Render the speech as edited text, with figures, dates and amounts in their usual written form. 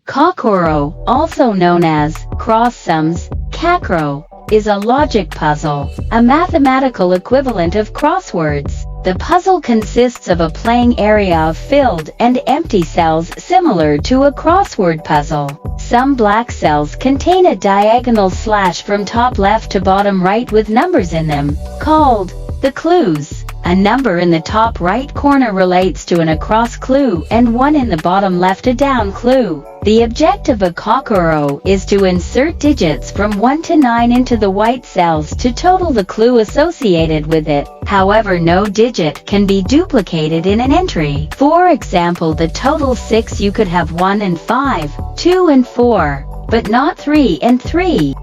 Kokoro, also known as cross sums, Kakro, is a logic puzzle, a mathematical equivalent of crosswords. The puzzle consists of a playing area of filled and empty cells similar to a crossword puzzle. Some black cells contain a diagonal slash from top left to bottom right with numbers in them, called the clues. A number in the top right corner relates to an across clue and one in the bottom left a down clue. The objective of Kokoro is to insert digits from 1 to 9 into the white cells to total the clue associated with it. However, no digit can be duplicated in an entry. For example, the total 6, you could have 1 and 5, 2 and 4, but not 3 and 3.